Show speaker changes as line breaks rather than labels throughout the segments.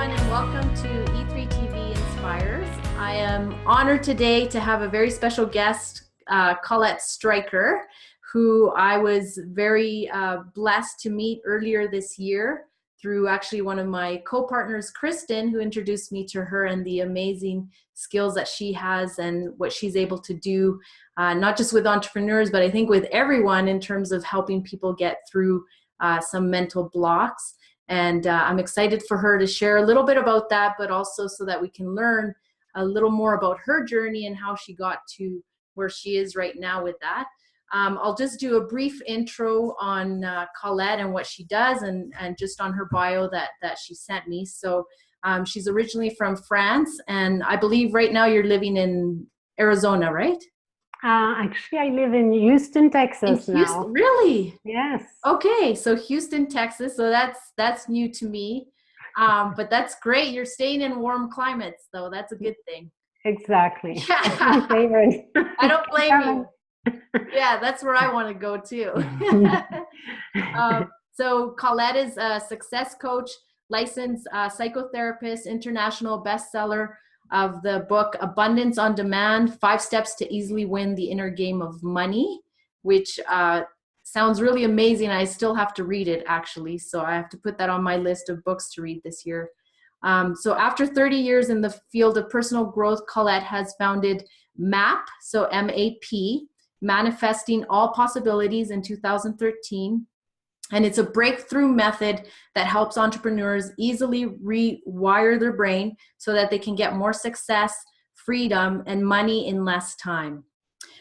everyone, and welcome to e3TV Inspires. I am honored today to have a very special guest, Colette Streicher, who I was very blessed to meet earlier this year through actually one of my co-partners, Kristen, who introduced me to her and the amazing skills that she has and what she's able to do, not just with entrepreneurs, but I think with everyone in terms of helping people get through some mental blocks. And I'm excited for her to share a little bit about that, but also so that we can learn a little more about her journey and how she got to where she is right now with that. I'll just do a brief intro on Colette and what she does and just on her bio that she sent me. So she's originally from France, and I believe right now you're living in Arizona, right?
Actually, I live in Houston, Texas now.
Really?
Yes.
Okay, so Houston, Texas. So that's new to me, but that's great. You're staying in warm climates, though. That's a good thing.
Exactly. That's my favorite.
I don't blame you. Yeah, that's where I want to go too. So Colette is a success coach, licensed psychotherapist, international bestseller of the book Abundance on Demand, 5 Steps to Easily Win the Inner Game of Money, which sounds really amazing. I still have to read it, actually. So I have to put that on my list of books to read this year. So after 30 years in the field of personal growth, Colette has founded MAP, so M-A-P, Manifesting All Possibilities in 2013. And it's a breakthrough method that helps entrepreneurs easily rewire their brain so that they can get more success, freedom, and money in less time.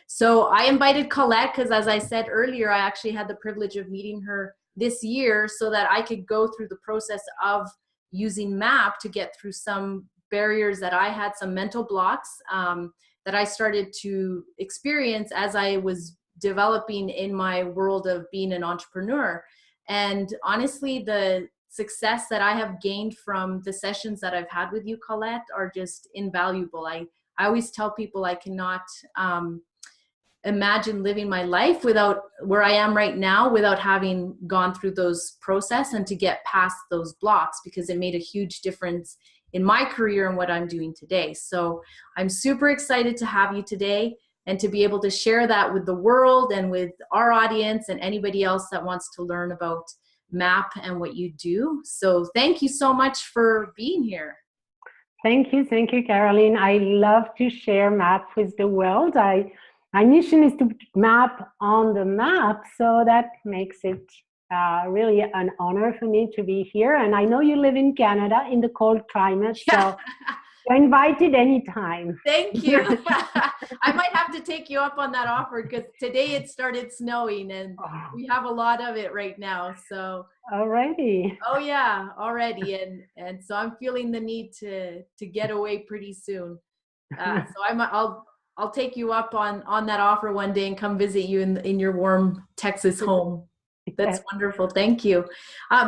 So I invited Colette because, as I said earlier, I actually had the privilege of meeting her this year so that I could go through the process of using MAP to get through some barriers that I had, some mental blocks that I started to experience as I was developing in my world of being an entrepreneur. And honestly, the success that I have gained from the sessions that I've had with you, Colette, are just invaluable. I always tell people I cannot imagine living my life without where I am right now without having gone through those process and to get past those blocks, because it made a huge difference in my career and what I'm doing today. So I'm super excited to have you today and to be able to share that with the world and with our audience and anybody else that wants to learn about MAP and what you do. So thank you so much for being here.
Thank you, Caroline. I love to share MAP with the world. My mission is to put MAP on the map, so that makes it really an honor for me to be here. And I know you live in Canada in the cold climate, so you're invited anytime.
Thank you. I might have to take you up on that offer because today it started snowing and we have a lot of it right now. So
already.
Oh yeah, already. And so I'm feeling the need to get away pretty soon. So I'll take you up on that offer one day and come visit you in your warm Texas home. That's wonderful. Thank you.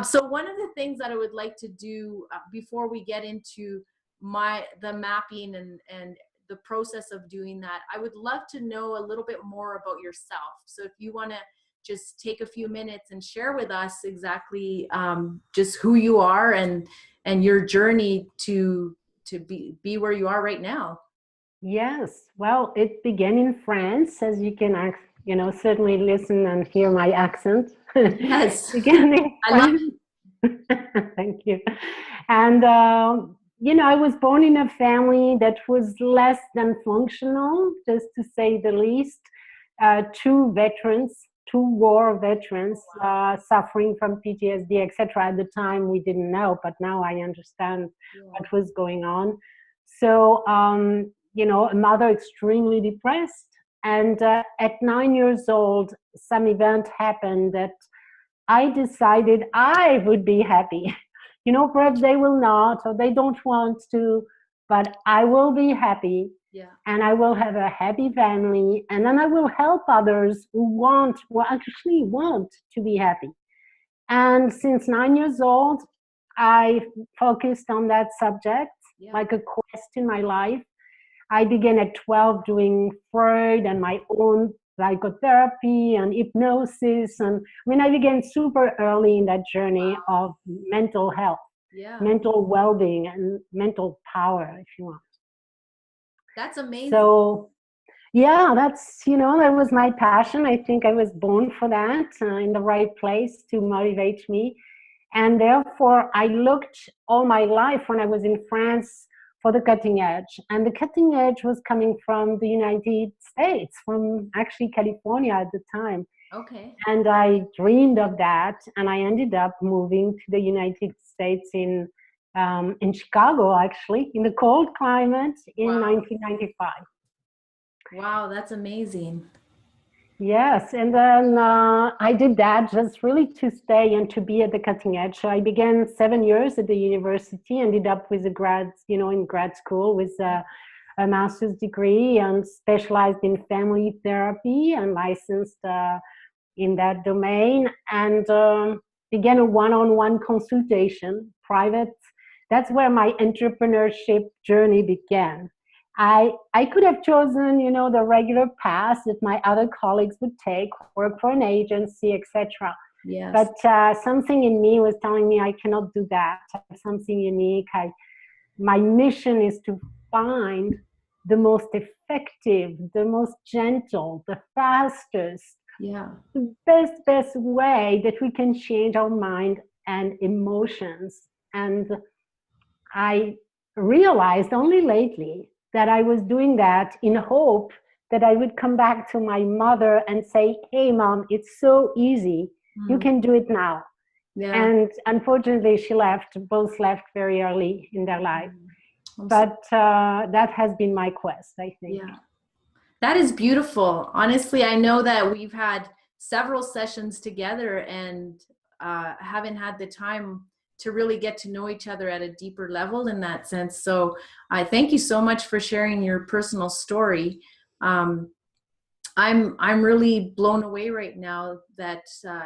So one of the things that I would like to do before we get into the mapping and the process of doing that, I would love to know a little bit more about yourself. So if you want to just take a few minutes and share with us exactly just who you are and your journey to be where you are right now.
Yes, well, it began in France, as you can, certainly listen and hear my accent.
Yes,
began in France.
I love it.
Thank you. And I was born in a family that was less than functional, just to say the least. 2 war veterans, suffering from PTSD, etc. At the time, we didn't know, but now I understand what was going on. So, a mother extremely depressed. And at 9 years old, some event happened that I decided I would be happy. Perhaps they will not, or they don't want to, but I will be happy.
Yeah.
And I will have a happy family, and then I will help others who actually want to be happy. And since 9 years old, I focused on that subject, like a quest in my life. I began at 12 doing Freud and my own psychotherapy and hypnosis. And I began super early in that journey of mental health.
Yeah.
mental well-being and mental power, if you want.
That's amazing.
So yeah, that's, that was my passion. I think I was born for that, in the right place to motivate me. And therefore, I looked all my life when I was in France for the cutting edge. And the cutting edge was coming from the United States, from actually California at the time.
Okay.
And I dreamed of that. And I ended up moving to the United States in Chicago, actually, in the cold climate in 1995.
Wow, that's amazing.
Yes, and then I did that just really to stay and to be at the cutting edge. So I began 7 years at the university, ended up with in grad school with a master's degree and specialized in family therapy and licensed in that domain, and began a one-on-one consultation, private. That's where my entrepreneurship journey began. I could have chosen, the regular path that my other colleagues would take, work for an agency, etc.
Yes.
But something in me was telling me I cannot do that. I have something unique. My mission is to find the most effective, the most gentle, the fastest, the best way that we can change our mind and emotions. And I realized only lately that I was doing that in hope that I would come back to my mother and say, hey, Mom, it's so easy. You can do it now. Yeah. And unfortunately, both left very early in their life. But that has been my quest, I think.
Yeah. That is beautiful. Honestly, I know that we've had several sessions together and haven't had the time to really get to know each other at a deeper level in that sense. So I thank you so much for sharing your personal story. I'm really blown away right now that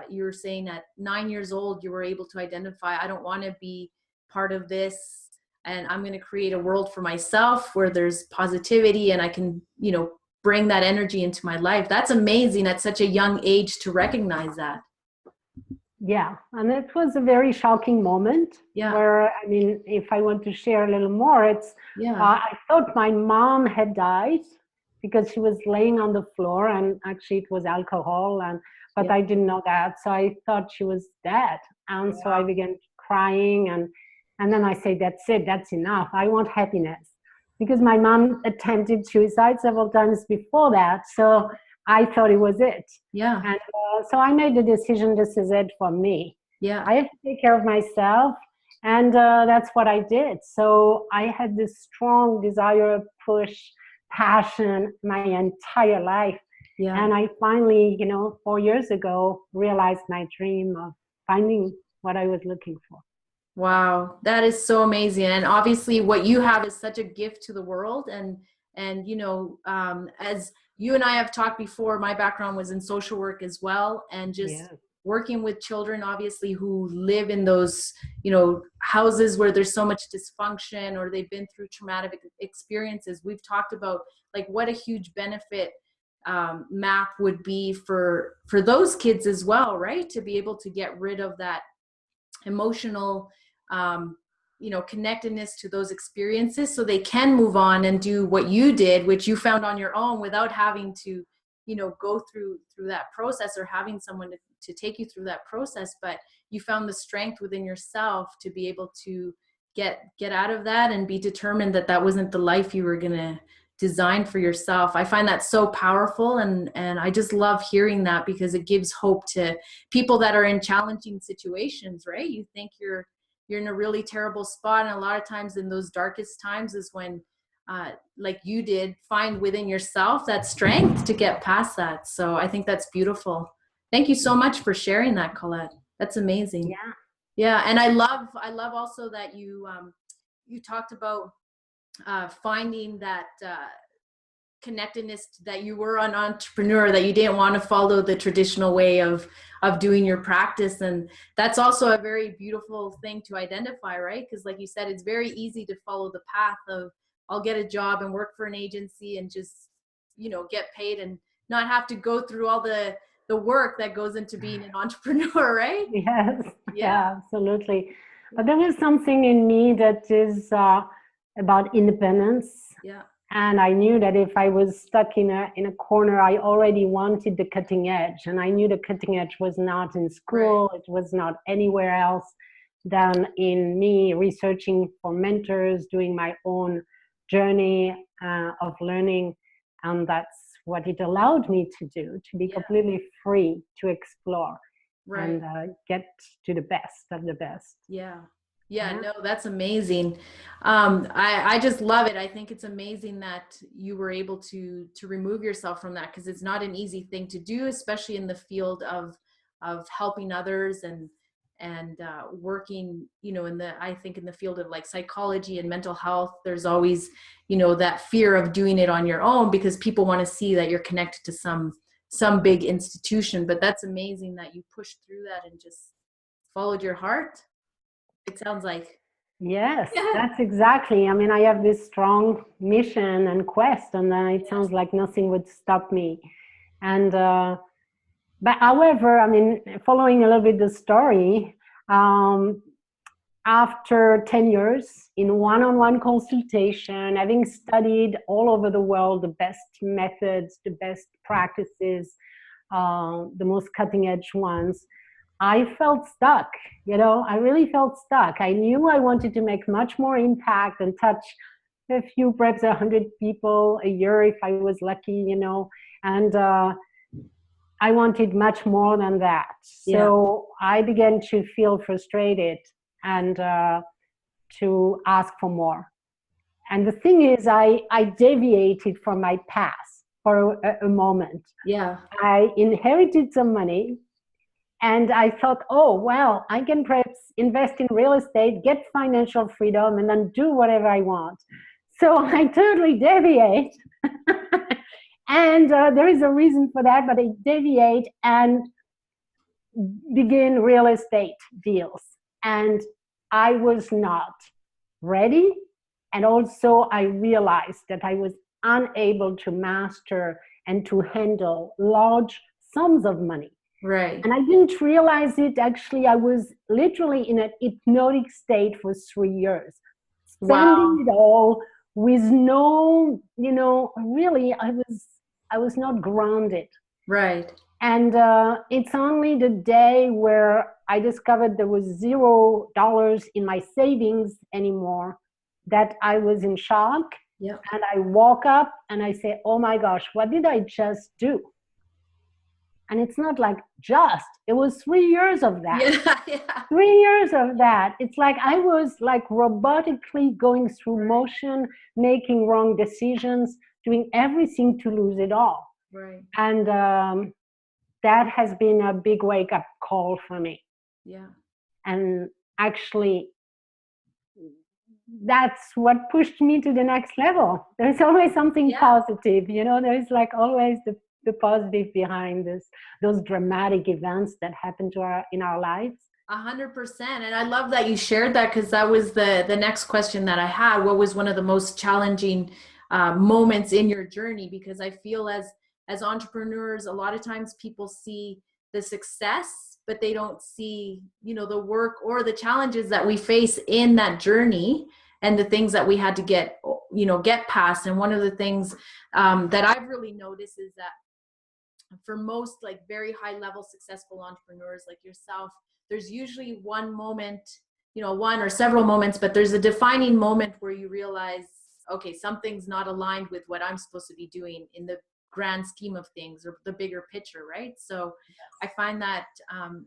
you were saying at 9 years old, you were able to identify, I don't want to be part of this, and I'm going to create a world for myself where there's positivity and I can, bring that energy into my life. That's amazing at such a young age to recognize that.
Yeah, and it was a very shocking moment where, if I want to share a little more, I thought my mom had died because she was laying on the floor, and actually it was alcohol, but I didn't know that. So I thought she was dead. And so I began crying, and then I said, that's it, that's enough. I want happiness. Because my mom attempted suicide several times before that. So I thought it was it.
Yeah.
And so I made the decision, this is it for me.
Yeah.
I have to take care of myself. And that's what I did. So I had this strong desire, push, passion my entire life. Yeah. And I finally, 4 years ago, realized my dream of finding what I was looking for.
Wow, that is so amazing. And obviously what you have is such a gift to the world. And as you and I have talked before, my background was in social work as well. And just working with children, obviously, who live in those, houses where there's so much dysfunction or they've been through traumatic experiences. We've talked about what a huge benefit MAP would be for those kids as well, right? To be able to get rid of that emotional connectedness to those experiences so they can move on and do what you did, which you found on your own without having to go through that process or having someone to take you through that process. But you found the strength within yourself to be able to get out of that and be determined that that wasn't the life you were gonna design for yourself. I find that so powerful, and I just love hearing that because it gives hope to people that are in challenging situations, right? You think you're in a really terrible spot, and a lot of times in those darkest times is when like you did, find within yourself that strength to get past that. So I think that's beautiful. Thank you so much for sharing that, Colette. That's amazing. Yeah. And I love also that you talked about finding that connectedness, that you were an entrepreneur, that you didn't want to follow the traditional way of doing your practice. And that's also a very beautiful thing to identify, right? Because like you said, it's very easy to follow the path of I'll get a job and work for an agency and just, get paid and not have to go through all the work that goes into being an entrepreneur, right?
Yes. Yeah, absolutely. But there was something in me that is about independence.
Yeah.
And I knew that if I was stuck in a corner, I already wanted the cutting edge. And I knew the cutting edge was not in school. Right. It was not anywhere else than in me researching for mentors, doing my own journey of learning. And that's what it allowed me to do, to be completely free to explore and get to the best of the best.
Yeah, no, that's amazing. I just love it. I think it's amazing that you were able to remove yourself from that, because it's not an easy thing to do, especially in the field of helping others and working, you know, I think in the field of like psychology and mental health, there's always, you know, that fear of doing it on your own because people want to see that you're connected to some big institution. But that's amazing that you pushed through that and just followed your heart. It sounds like.
Yes, that's exactly. I mean, I have this strong mission and quest, and it sounds like nothing would stop me. And, but however, I mean, following a little bit the story, after 10 years in one-on-one consultation, having studied all over the world the best methods, the best practices, the most cutting edge ones, I felt stuck, you know, I really felt stuck. I knew I wanted to make much more impact and touch a few, perhaps 100 people a year if I was lucky, you know, and I wanted much more than that. So I began to feel frustrated and to ask for more. And the thing is, I deviated from my path for a moment.
Yeah.
I inherited some money. And I thought, oh, well, I can perhaps invest in real estate, get financial freedom, and then do whatever I want. So I totally deviate. And there is a reason for that, but I deviate and begin real estate deals. And I was not ready. And also I realized that I was unable to master and to handle large sums of money.
Right.
And I didn't realize it. Actually, I was literally in an hypnotic state for 3 years, spending it all with no, you know, really, I was not grounded.
Right.
And it's only the day where I discovered there was $0 in my savings anymore that I was in shock.
Yep.
And I woke up and I say, oh my gosh, what did I just do? And it's not like just, it was 3 years of that. 3 years of that. It's like I was like robotically going through motion, making wrong decisions, doing everything to lose it all.
Right.
And that has been a big wake up call for me.
Yeah.
And actually, that's what pushed me to the next level. There's always something positive, you know, there's like always the positive behind those dramatic events that happen in our lives.
100%. And I love that you shared that, because that was the next question that I had. What was one of the most challenging moments in your journey? Because I feel as entrepreneurs, a lot of times people see the success, but they don't see, you know, the work or the challenges that we face in that journey and the things that we had to get past. And one of the things that I've really noticed is that for most like very high level successful entrepreneurs like yourself, there's usually one moment, you know, one or several moments, but there's a defining moment where you realize, okay, something's not aligned with what I'm supposed to be doing in the grand scheme of things or the bigger picture, right? So I find that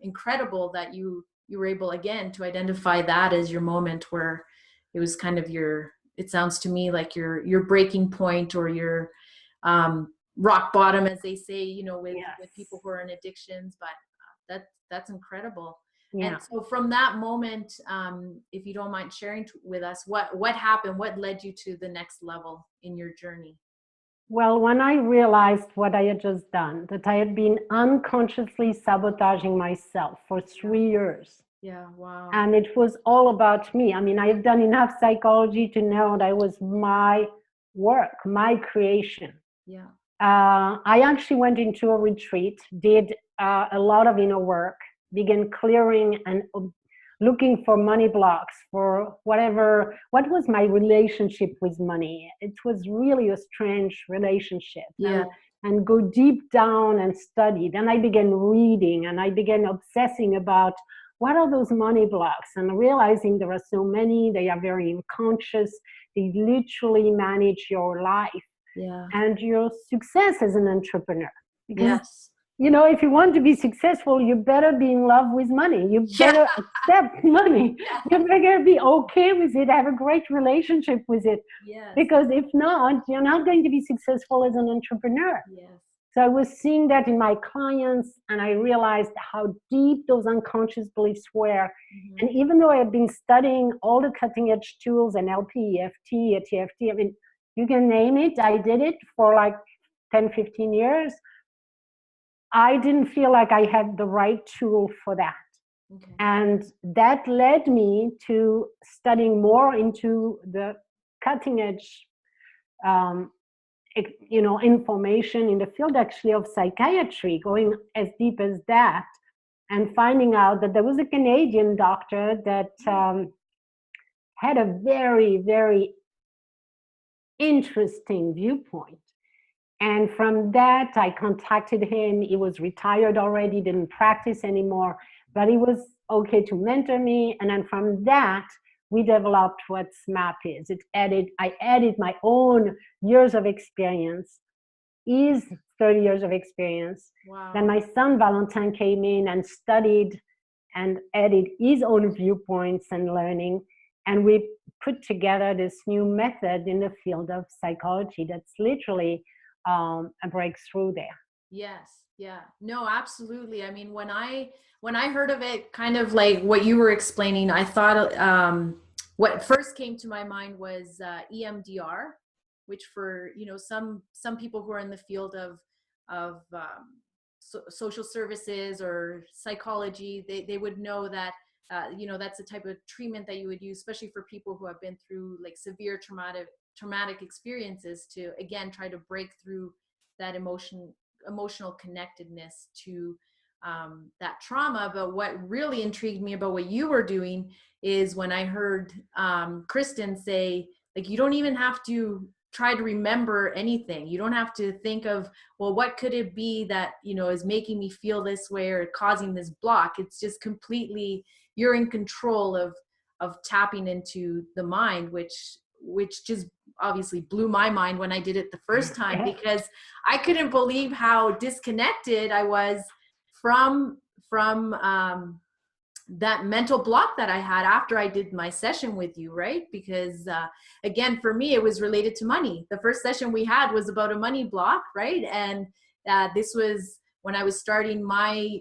incredible that you were able again to identify that as your moment where it was kind of it sounds to me like your breaking point or your rock bottom, as they say, you know, with people who are in addictions. But that's incredible. And so from that moment, if you don't mind sharing with us, what happened, what led you to the next level in your journey?
Well, when I realized what I had just done, that I had been unconsciously sabotaging myself for 3 years.
Yeah, wow.
And it was all about me. I mean, I have done enough psychology to know that it was my work, my creation.
Yeah.
I actually went into a retreat, did a lot of inner work, began clearing and looking for money blocks, for whatever. What was my relationship with money? It was really a strange relationship.
Yeah.
And go deep down and study. Then I began reading and I began obsessing about what are those money blocks, and realizing there are so many. They are very unconscious. They literally manage your life and your success as an entrepreneur. Because, if you want to be successful, you better be in love with money. You better accept money. You better be okay with it, have a great relationship with it. Because if not, you're not going to be successful as an entrepreneur. So I was seeing that in my clients, and I realized how deep those unconscious beliefs were. And even though I had been studying all the cutting edge tools, NLP, EFT, e3TV, I mean, you can name it, I did it for like 10, 15 years. I didn't feel like I had the right tool for that. And that led me to studying more into the cutting edge information in the field actually of psychiatry, going as deep as that, and finding out that there was a Canadian doctor that had a very, very interesting viewpoint. And from that, I contacted him. He was retired already, didn't practice anymore, but he was okay to mentor me. And then from that, we developed what SMAP is. I added my own years of experience, his 30 years of experience. Then my son Valentin came in and studied and added his own viewpoints and learning. And we put together this new method in the field of psychology that's literally a breakthrough there.
No, absolutely. I mean, when I heard of it, kind of like what you were explaining, I thought what first came to my mind was EMDR, which for some people who are in the field of social services or psychology, they would know that that's a type of treatment that you would use, especially for people who have been through like severe traumatic experiences, to again try to break through that emotional connectedness to that trauma. But what really intrigued me about what you were doing is when I heard Kristen say, like, you don't even have to try to remember anything. You don't have to think of, well, what could it be that is making me feel this way or causing this block. It's just completely, you're in control of tapping into the mind, which just obviously blew my mind when I did it the first time, because I couldn't believe how disconnected I was from that mental block that I had after I did my session with you, right? Because again, for me, it was related to money. The first session we had was about a money block, right? And this was when I was starting my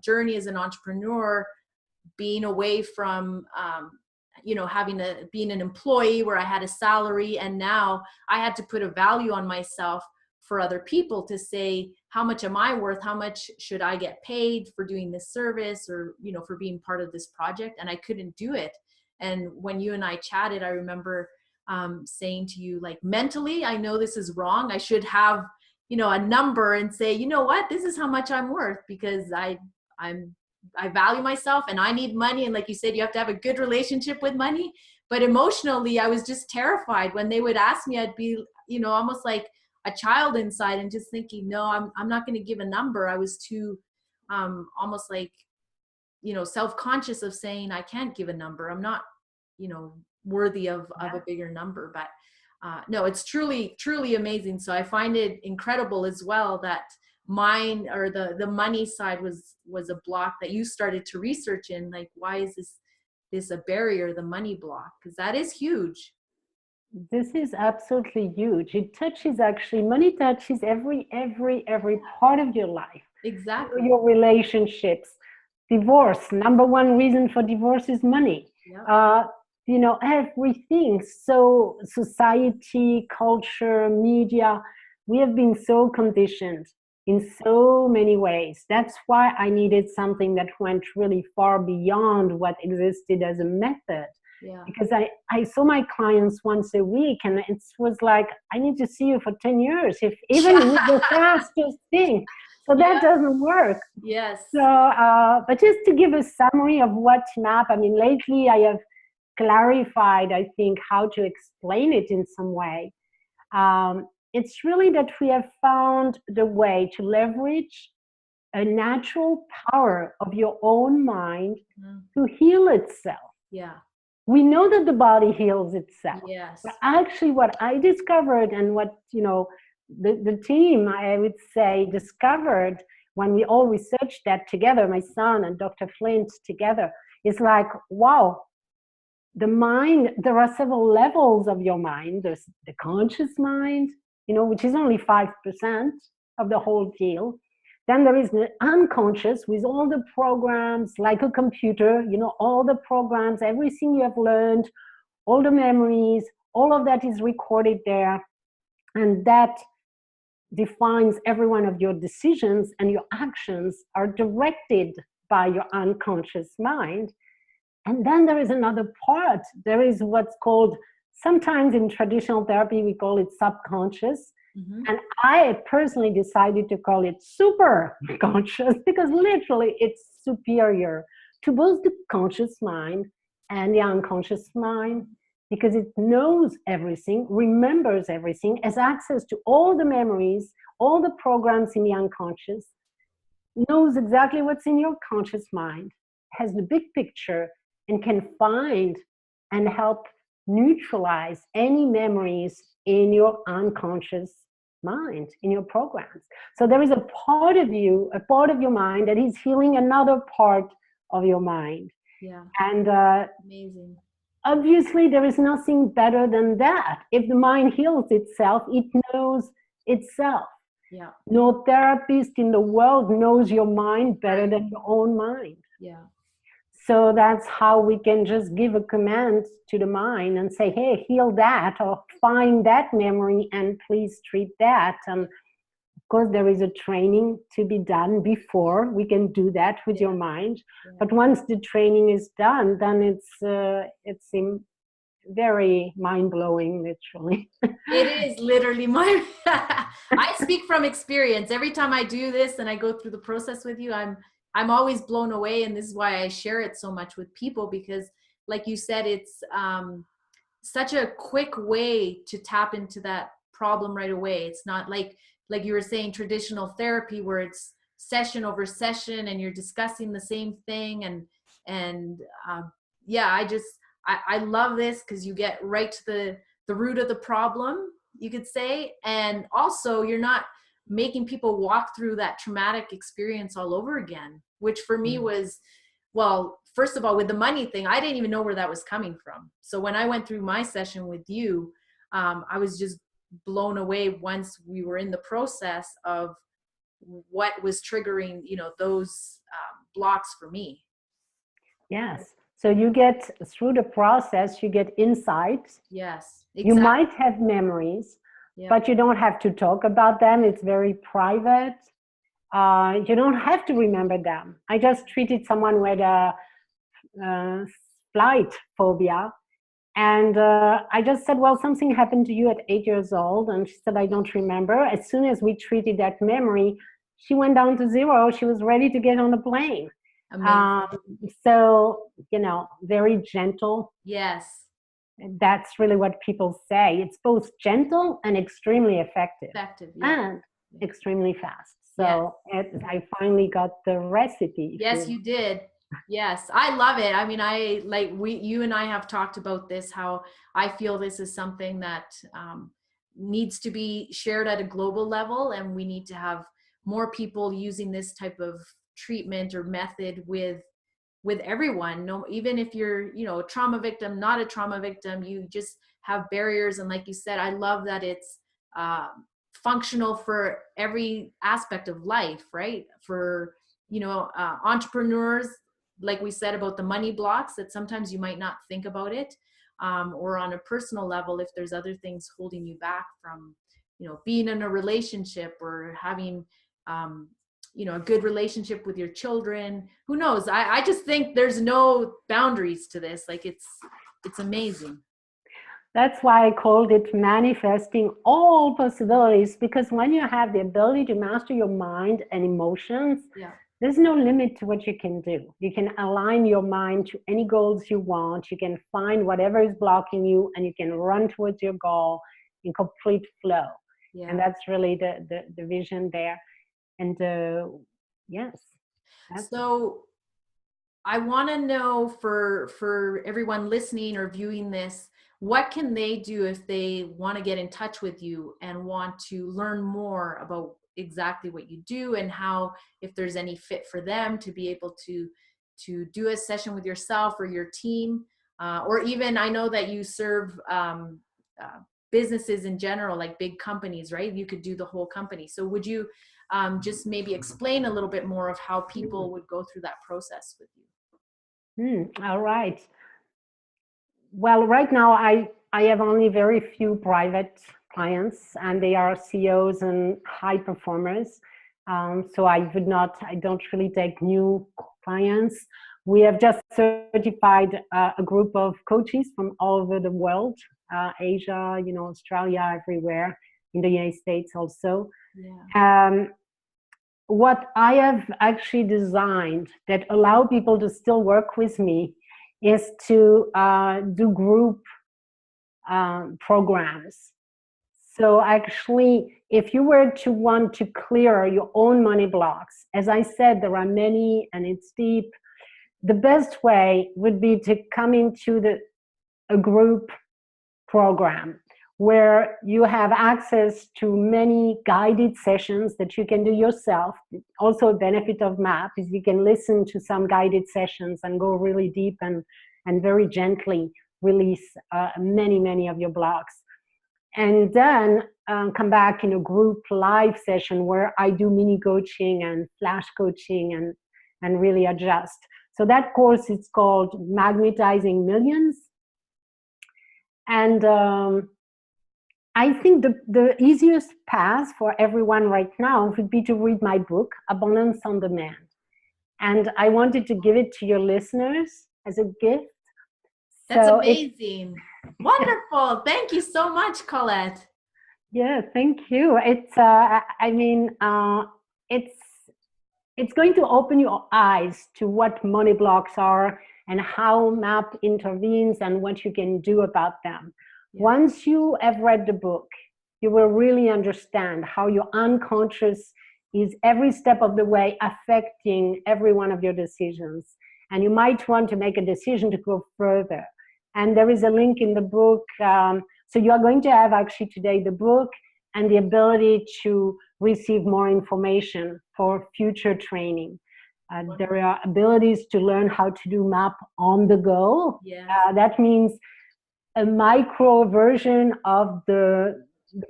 journey as an entrepreneur, being away from being an employee where I had a salary, and now I had to put a value on myself for other people to say, how much am I worth? How much should I get paid for doing this service, or for being part of this project? And I couldn't do it. And when you and I chatted, I remember saying to you, like, mentally, I know this is wrong. I should have a number and say, you know what, this is how much I'm worth, because I value myself and I need money. And like you said, you have to have a good relationship with money. But emotionally, I was just terrified when they would ask me. I'd be, almost like a child inside, and just thinking, no, I'm not going to give a number. I was too almost like, self-conscious of saying I can't give a number. I'm not, worthy of a bigger number. But no, it's truly, truly amazing. So I find it incredible as well that mine, or the money side, was a block that you started to research in. Like, why is this a barrier, the money block? Because that is huge.
This is absolutely huge. Money touches every part of your life.
Exactly.
Your relationships, divorce. Number one reason for divorce is money. Everything. So society, culture, media, we have been so conditioned in so many ways. That's why I needed something that went really far beyond what existed as a method. Because I saw my clients once a week, and it was like, I need to see you for 10 years, if even with the fastest thing. So that doesn't work.
Yes.
So, but just to give a summary of what NAP, I mean, lately I have clarified, I think, how to explain it in some way. It's really that we have found the way to leverage a natural power of your own mind to heal itself.
Yeah.
We know that the body heals itself.
Yes.
But actually what I discovered and what, you know, the team, I would say, discovered when we all researched that together, my son and Dr. Flint together, is like, wow, the mind, there are several levels of your mind. There's the conscious mind, you know, which is only 5% of the whole deal. Then there is the unconscious with all the programs, like a computer, you know, all the programs, everything you have learned, all the memories, all of that is recorded there. And that defines every one of your decisions, and your actions are directed by your unconscious mind. And then there is another part. There is what's called, sometimes in traditional therapy, we call it subconscious. And I personally decided to call it super conscious because literally it's superior to both the conscious mind and the unconscious mind, because it knows everything, remembers everything, has access to all the memories, all the programs in the unconscious, knows exactly what's in your conscious mind, has the big picture, and can find and help neutralize any memories in your unconscious mind, in your programs. So there is a part of you, a part of your mind that is healing another part of your mind.
Yeah.
And
amazing.
Obviously, there is nothing better than that. If the mind heals itself, it knows itself.
Yeah.
No therapist in the world knows your mind better than your own mind.
Yeah.
So that's how we can just give a command to the mind and say, hey, heal that, or find that memory and please treat that. And of course, there is a training to be done before we can do that with your mind. But once the training is done, then it's very mind-blowing, literally.
It is literally my, I speak from experience. Every time I do this and I go through the process with you, I'm always blown away. And this is why I share it so much with people, because like you said, it's such a quick way to tap into that problem right away. It's not like you were saying, traditional therapy where it's session over session and you're discussing the same thing. And I love this because you get right to the root of the problem, you could say. And also you're not making people walk through that traumatic experience all over again, which for me was, well, first of all, with the money thing, I didn't even know where that was coming from. So when I went through my session with you, I was just blown away once we were in the process of what was triggering, those blocks for me.
Yes. So you get, through the process, you get insights.
Yes, exactly.
You might have memories, but you don't have to talk about them. It's very private. You don't have to remember them. I just treated someone with a flight phobia. And I just said, well, something happened to you at 8 years old. And she said, I don't remember. As soon as we treated that memory, she went down to 0. She was ready to get on the plane. So, very gentle.
Yes.
That's really what people say. It's both gentle and extremely effective. And extremely fast. So I finally got the recipe.
Yes, you did. Yes, I love it. I mean, you and I have talked about this, how I feel this is something that needs to be shared at a global level, and we need to have more people using this type of treatment or method with everyone. No, even if you're, a trauma victim, not a trauma victim, you just have barriers. And like you said, I love that it's functional for every aspect of life, right? For, entrepreneurs, like we said about the money blocks, that sometimes you might not think about it, or on a personal level, if there's other things holding you back from, being in a relationship or having, a good relationship with your children. Who knows? I just think there's no boundaries to this. Like it's amazing.
That's why I called it manifesting all possibilities, because when you have the ability to master your mind and emotions,
Yeah.
there's no limit to what you can do. You can align your mind to any goals you want. You can find whatever is blocking you, and you can run towards your goal in complete flow.
Yeah.
And that's really the vision there. And yes.
So I want to know for everyone listening or viewing this, what can they do if they want to get in touch with you and want to learn more about exactly what you do, and how, if there's any fit for them to be able to do a session with yourself or your team, or even, I know that you serve businesses in general, like big companies, right? You could do the whole company. So would you just maybe explain a little bit more of how people would go through that process with you?
All right. Well, right now I have only very few private clients, and they are CEOs and high performers. So I don't really take new clients. We have just certified a group of coaches from all over the world, Asia, Australia, everywhere, in the United States also.
Yeah.
What I have actually designed that allow people to still work with me is to do group programs. So actually, if you were to want to clear your own money blocks, as I said, there are many and it's deep. The best way would be to come into a group program where you have access to many guided sessions that you can do yourself. Also, a benefit of MAP is you can listen to some guided sessions and go really deep and very gently release many of your blocks. And then come back in a group live session where I do mini coaching and flash coaching and really adjust. So that course is called Magnetizing Millions. And I think the easiest path for everyone right now would be to read my book, Abundance on Demand. And I wanted to give it to your listeners as a gift.
That's amazing. Wonderful. Thank you so much, Colette.
Yeah, thank you. It's, it's going to open your eyes to what money blocks are and how MAP intervenes and what you can do about them. Yeah. Once you have read the book, you will really understand how your unconscious is every step of the way affecting every one of your decisions. And you might want to make a decision to go further. And there is a link in the book. So you are going to have actually today the book and the ability to receive more information for future training. There are abilities to learn how to do MAP on the go.
Yes.
That means a micro version of the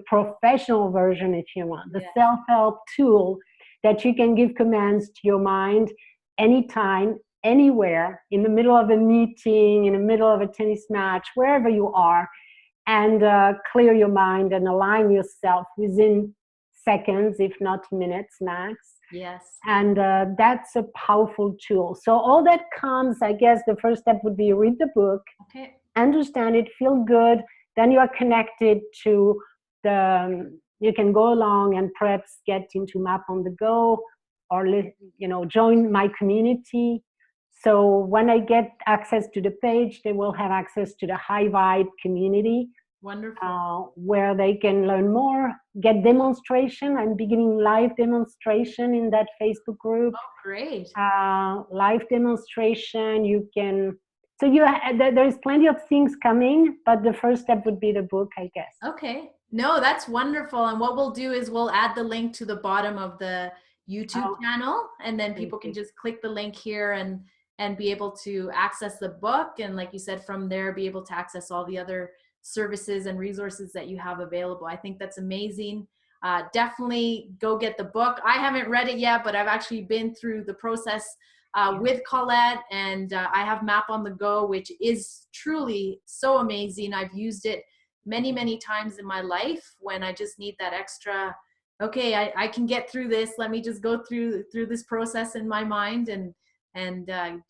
professional version, if you want, the self-help tool that you can give commands to your mind anytime, anywhere, in the middle of a meeting, in the middle of a tennis match, wherever you are, and clear your mind and align yourself within seconds, if not minutes max.
Yes.
And that's a powerful tool. So all that comes, I guess the first step would be read the book, understand it, feel good, then you are connected to you can go along and perhaps get into MAP on the go, or join my community. So when I get access to the page, they will have access to the High Vibe community.
Wonderful.
Where they can learn more, get demonstration. I'm beginning live demonstration in that Facebook group.
Oh, great.
Live demonstration, you can, so there's plenty of things coming, but the first step would be the book, I guess.
Okay. No, that's wonderful. And what we'll do is we'll add the link to the bottom of the YouTube channel, and then people can just click the link here and be able to access the book. And like you said, from there, be able to access all the other services and resources that you have available. I think that's amazing. Definitely go get the book. I haven't read it yet, but I've actually been through the process with Colette, and I have MAP on the go, which is truly so amazing. I've used it many times in my life when I just need that extra, okay, I can get through this. Let me just go through this process in my mind and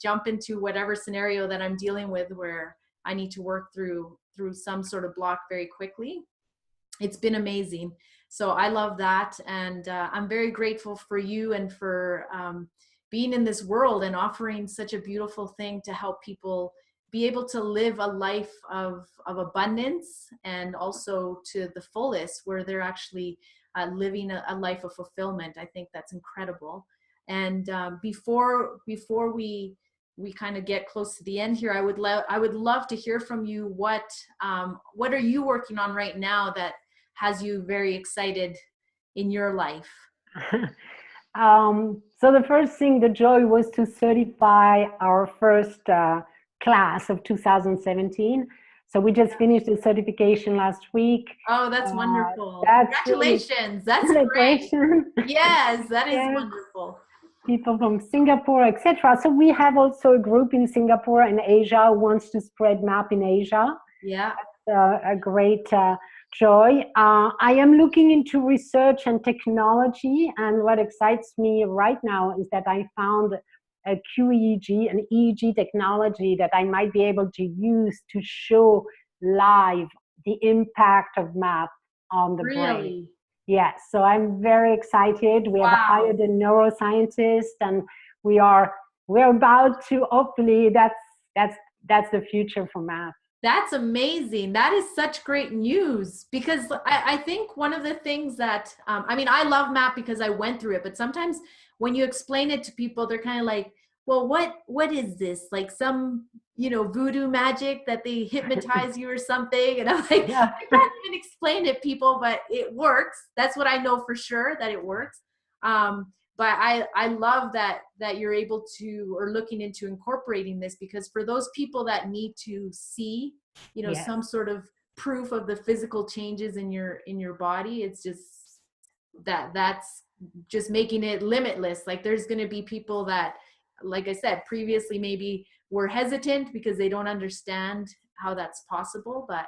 jump into whatever scenario that I'm dealing with, where I need to work through some sort of block very quickly. It's been amazing. So I love that. And I'm very grateful for you and for being in this world and offering such a beautiful thing to help people be able to live a life of abundance and also to the fullest, where they're actually living a life of fulfillment. I think that's incredible. And before we kind of get close to the end here, I would love to hear from you. What are you working on right now that has you very excited in your life?
So the first thing, the joy was to certify our first class of 2017. So we just finished the certification last week.
Oh, that's wonderful.
That's
Congratulations. That's great. Yes, that is wonderful.
People from Singapore, etc. So we have also a group in Singapore and Asia who wants to spread MAP in Asia.
Yeah.
That's a great joy. I am looking into research and technology, and what excites me right now is that I found a QEEG, an EEG technology that I might be able to use to show live the impact of MAP on the brain. Yes, so I'm very excited. We have hired a neuroscientist, and we're about to, hopefully, that's the future for MAP.
That's amazing. That is such great news, because I think one of the things that, I mean, I love MAP because I went through it, but sometimes when you explain it to people, they're kind of like, well, what is this? Like some, voodoo magic that they hypnotize you or something. And I'm like, I can't even explain it, people, but it works. That's what I know for sure, that it works. But I love that you're able to, or looking into incorporating this, because for those people that need to see, some sort of proof of the physical changes in your body, it's just that's just making it limitless. Like there's going to be people that, like I said, previously maybe were hesitant because they don't understand how that's possible, but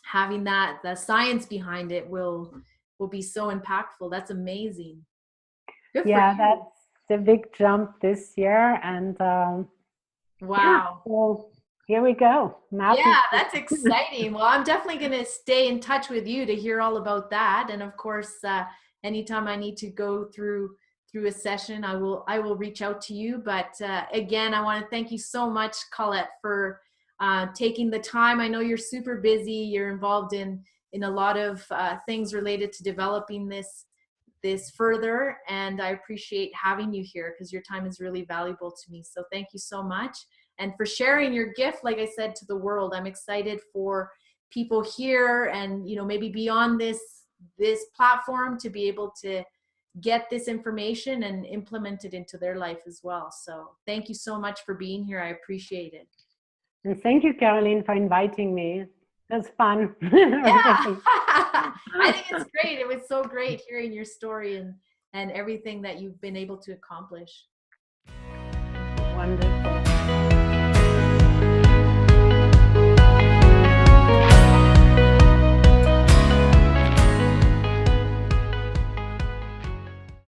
having the science behind it will be so impactful. That's amazing.
That's the big jump this year, and
wow.
So here we go.
That's exciting. Well, I'm definitely going to stay in touch with you to hear all about that. And of course, anytime I need to go through a session, I will reach out to you. But again, I want to thank you so much, Colette, for taking the time. I know you're super busy. You're involved in a lot of things related to developing this further, and I appreciate having you here because your time is really valuable to me. So thank you so much, and for sharing your gift, like I said, to the world. I'm excited for people here and maybe beyond this platform to be able to get this information and implement it into their life as well. So thank you so much for being here. I appreciate it.
And thank you, Caroline, for inviting me. That's fun.
I think it's great. It was so great hearing your story and everything that you've been able to accomplish.
Wonderful.